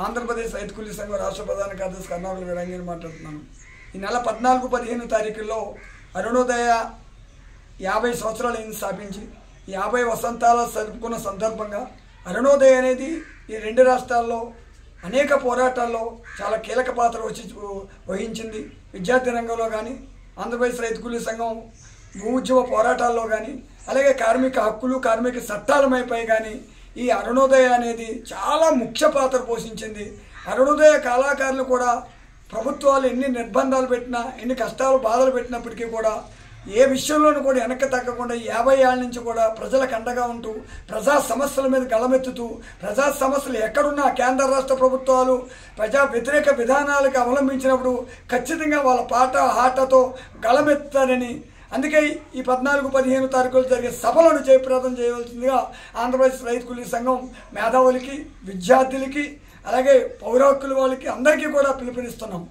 ఆంధ్రప్రదేశ్ రైతు కూలీ సంఘం రాష్ట్ర ప్రధాన కార్యదర్శి కర్ణాకుల వీరంజని మాట్లాడుతున్నాను. ఈ నెల 14-15 తారీఖుల్లో అరుణోదయ 50 సంవత్సరాలు అయింది స్థాపించి 50 వసంతాల జరుపుకున్న సందర్భంగా అరుణోదయ అనేది ఈ రెండు రాష్ట్రాల్లో అనేక పోరాటాల్లో చాలా కీలక పాత్ర వహించింది. విద్యార్థి రంగంలో కానీ, ఆంధ్రప్రదేశ్ రైతు కూలీ సంఘం భూ ఉద్యమ పోరాటాల్లో కానీ, అలాగే కార్మిక హక్కులు, కార్మిక చట్టాలపై కానీ ఈ అరుణోదయ అనేది చాలా ముఖ్య పాత్ర పోషించింది. అరుణోదయ కళాకారులు కూడా ప్రభుత్వాలు ఎన్ని నిర్బంధాలు పెట్టినా, ఎన్ని కష్టాలు బాధలు పెట్టినప్పటికీ కూడా ఏ విషయంలోనూ కూడా వెనక్కి తగ్గకుండా 50 ఏళ్ళ నుంచి కూడా ప్రజలకు అండగా ఉంటూ ప్రజా సమస్యల మీద గళమెత్తుతూ, ప్రజా సమస్యలు ఎక్కడున్నా కేంద్ర రాష్ట్ర ప్రభుత్వాలు ప్రజా వ్యతిరేక విధానాలకు అవలంబించినప్పుడు ఖచ్చితంగా వాళ్ళ పాట హాటతో గళమెత్తారని, అందుకే ఈ 14-15 తారీఖులు జరిగే సభలను జయప్రదం చేయవలసిందిగా ఆంధ్రప్రదేశ్ రైతు కూలీ సంఘం మేధావులకి, విద్యార్థులకి, అలాగే పౌర హక్కుల వాళ్ళకి అందరికీ కూడా పిలుపునిస్తున్నాం.